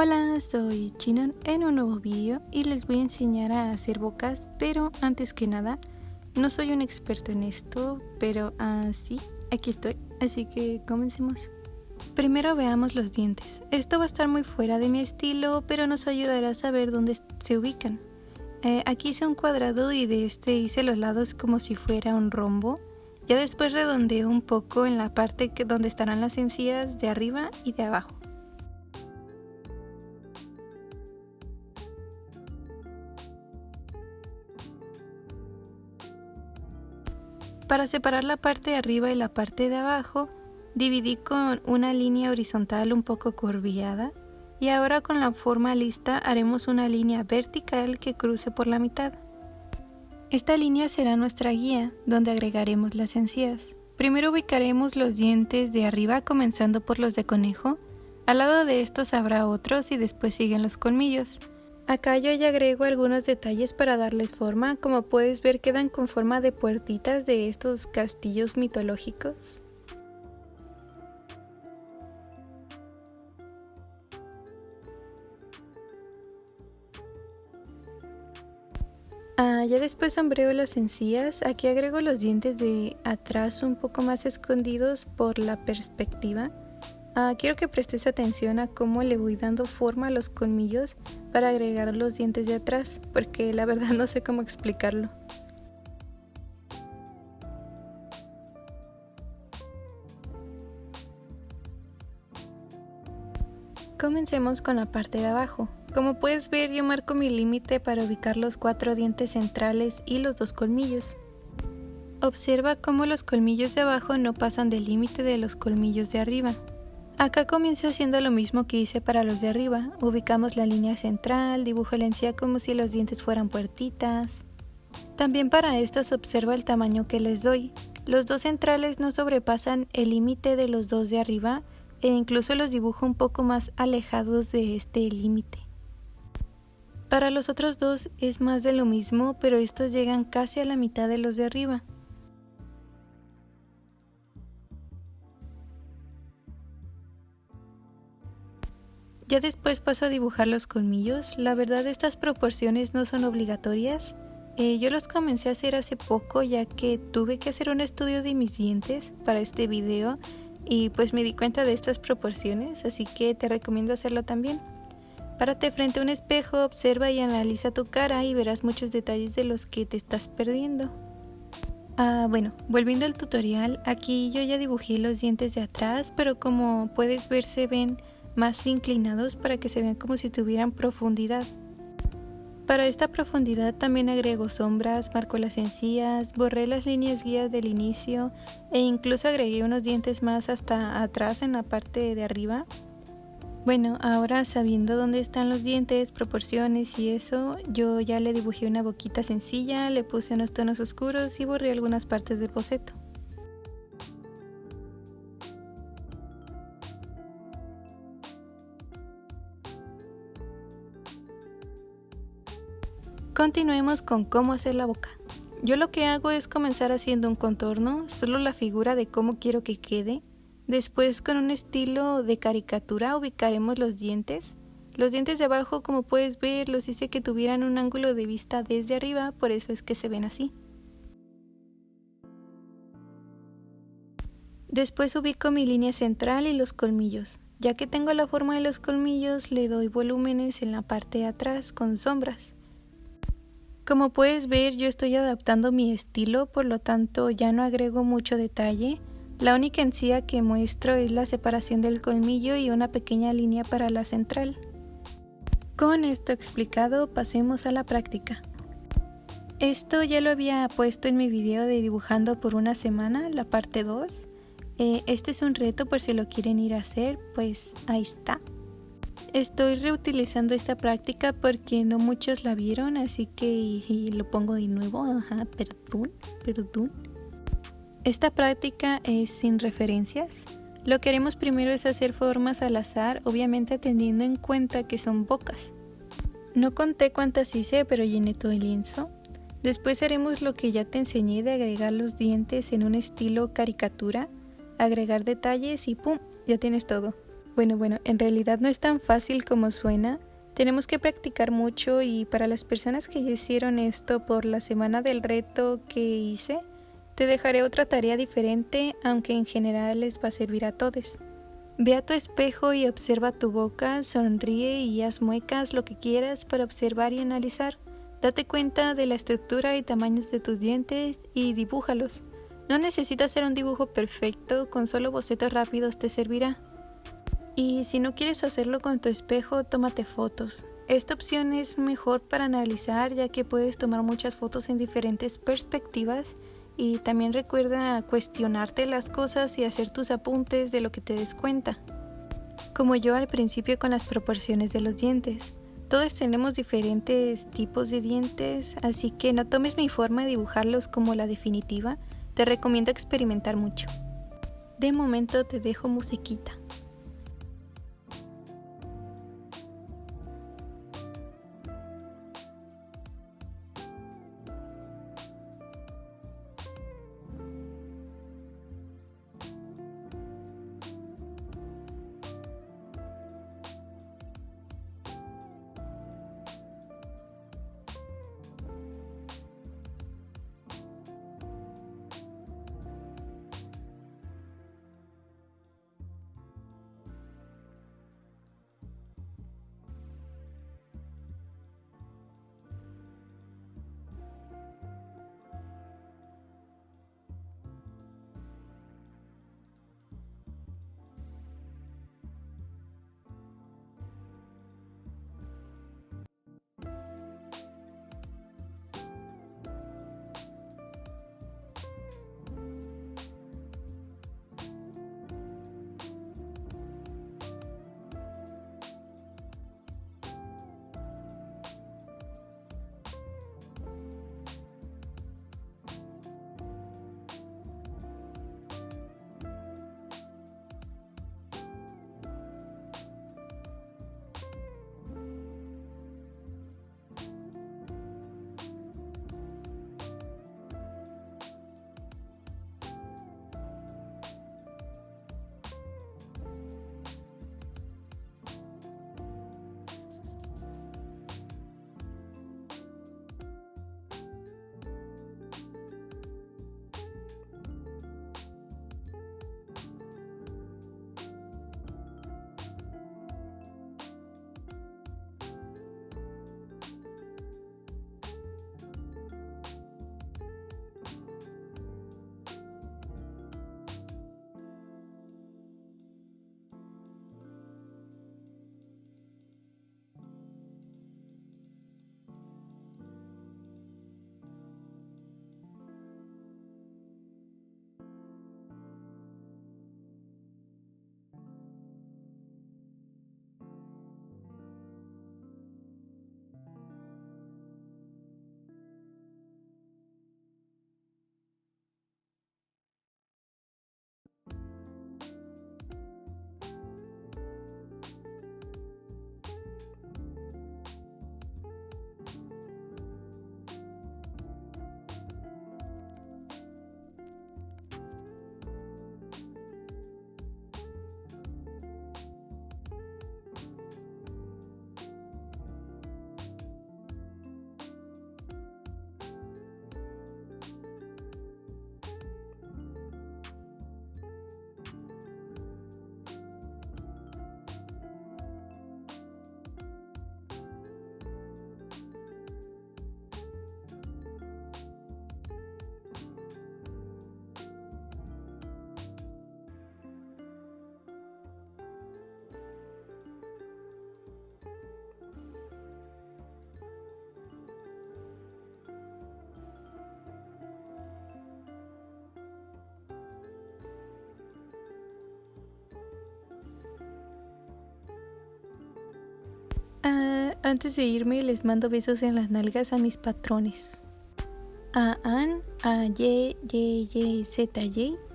Hola, soy Chinon en un nuevo vídeo y les voy a enseñar a hacer bocas, pero antes que nada, no soy un experto en esto, pero sí, aquí estoy, así que comencemos. Primero veamos los dientes. Esto va a estar muy fuera de mi estilo, pero nos ayudará a saber dónde se ubican. Aquí hice un cuadrado y de este hice los lados como si fuera un rombo. Ya después redondeé un poco en la parte donde estarán las encías de arriba y de abajo. Para separar la parte de arriba y la parte de abajo, dividí con una línea horizontal un poco curviada y ahora con la forma lista haremos una línea vertical que cruce por la mitad. Esta línea será nuestra guía, donde agregaremos las encías. Primero ubicaremos los dientes de arriba comenzando por los de conejo. Al lado de estos habrá otros y después siguen los colmillos. Acá yo ya agrego algunos detalles para darles forma. Como puedes ver, quedan con forma de puertitas de estos castillos mitológicos. Ya después sombreo las encías. Aquí agrego los dientes de atrás un poco más escondidos por la perspectiva. Quiero que prestes atención a cómo le voy dando forma a los colmillos para agregar los dientes de atrás, porque la verdad no sé cómo explicarlo. Comencemos con la parte de abajo. Como puedes ver, yo marco mi límite para ubicar los 4 dientes centrales y los 2 colmillos. Observa cómo los colmillos de abajo no pasan del límite de los colmillos de arriba. Acá comienzo haciendo lo mismo que hice para los de arriba. Ubicamos la línea central, dibujo la encía como si los dientes fueran puertitas. También para estos observa el tamaño que les doy. Los 2 centrales no sobrepasan el límite de los 2 de arriba e incluso los dibujo un poco más alejados de este límite. Para los otros 2 es más de lo mismo, pero estos llegan casi a la mitad de los de arriba. Ya después paso a dibujar los colmillos. La verdad, estas proporciones no son obligatorias. Yo los comencé a hacer hace poco, ya que tuve que hacer un estudio de mis dientes para este video y pues me di cuenta de estas proporciones, así que te recomiendo hacerlo también. Párate frente a un espejo, observa y analiza tu cara y verás muchos detalles de los que te estás perdiendo. Bueno, volviendo al tutorial, aquí yo ya dibujé los dientes de atrás, pero como puedes ver se ven más inclinados para que se vean como si tuvieran profundidad. Para esta profundidad también agrego sombras, marco las encías, borré las líneas guías del inicio e incluso agregué unos dientes más hasta atrás en la parte de arriba. Bueno, ahora sabiendo dónde están los dientes, proporciones y eso, yo ya le dibujé una boquita sencilla, le puse unos tonos oscuros y borré algunas partes del boceto. Continuemos con cómo hacer la boca. Yo lo que hago es comenzar haciendo un contorno, solo la figura de cómo quiero que quede. Después, con un estilo de caricatura, ubicaremos los dientes. Los dientes de abajo, como puedes ver, los hice que tuvieran un ángulo de vista desde arriba, por eso es que se ven así. Después ubico mi línea central y los colmillos. Ya que tengo la forma de los colmillos, le doy volúmenes en la parte de atrás con sombras. Como puedes ver, yo estoy adaptando mi estilo, por lo tanto ya no agrego mucho detalle. La única encía que muestro es la separación del colmillo y una pequeña línea para la central. Con esto explicado, pasemos a la práctica. Esto ya lo había puesto en mi video de dibujando por una semana, la parte 2. Este es un reto por si lo quieren ir a hacer, pues ahí está. Estoy reutilizando esta práctica porque no muchos la vieron, así que lo pongo de nuevo. Perdón. Esta práctica es sin referencias. Lo que haremos primero es hacer formas al azar, obviamente teniendo en cuenta que son bocas. No conté cuántas hice, pero llené todo el lienzo. Después haremos lo que ya te enseñé de agregar los dientes en un estilo caricatura, agregar detalles y ¡pum! Ya tienes todo. Bueno, en realidad no es tan fácil como suena. Tenemos que practicar mucho y para las personas que ya hicieron esto por la semana del reto que hice, te dejaré otra tarea diferente, aunque en general les va a servir a todos. Ve a tu espejo y observa tu boca, sonríe y haz muecas, lo que quieras para observar y analizar. Date cuenta de la estructura y tamaños de tus dientes y dibújalos. No necesitas hacer un dibujo perfecto, con solo bocetos rápidos te servirá. Y si no quieres hacerlo con tu espejo, tómate fotos. Esta opción es mejor para analizar, ya que puedes tomar muchas fotos en diferentes perspectivas, y también recuerda cuestionarte las cosas y hacer tus apuntes de lo que te des cuenta. Como yo al principio con las proporciones de los dientes. Todos tenemos diferentes tipos de dientes, así que no tomes mi forma de dibujarlos como la definitiva. Te recomiendo experimentar mucho. De momento te dejo musiquita. Antes de irme les mando besos en las nalgas a mis patrones. A Ann, a YYYZY,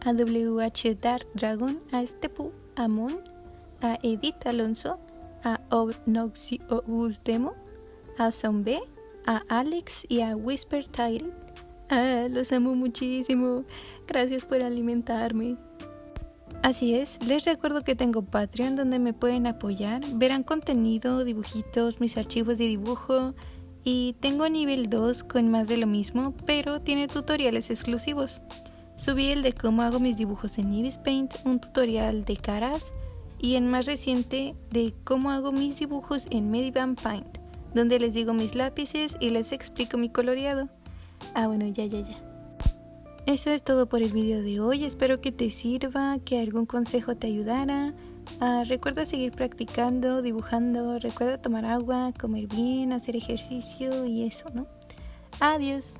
a WH Dark Dragon, a Estepu, a Mon, a Edith Alonso, a Obnoxi Ultemo, a Zombie, a Alex y a Whisper Tyrant. Los amo muchísimo. Gracias por alimentarme. Así es, les recuerdo que tengo Patreon donde me pueden apoyar, verán contenido, dibujitos, mis archivos de dibujo y tengo nivel 2 con más de lo mismo, pero tiene tutoriales exclusivos. Subí el de cómo hago mis dibujos en Ibis Paint, un tutorial de caras y el más reciente de cómo hago mis dibujos en Medivan Paint, donde les digo mis lápices y les explico mi coloreado. Bueno, ya. Eso es todo por el video de hoy, espero que te sirva, que algún consejo te ayudara. Recuerda seguir practicando, dibujando, recuerda tomar agua, comer bien, hacer ejercicio y eso, ¿no? Adiós.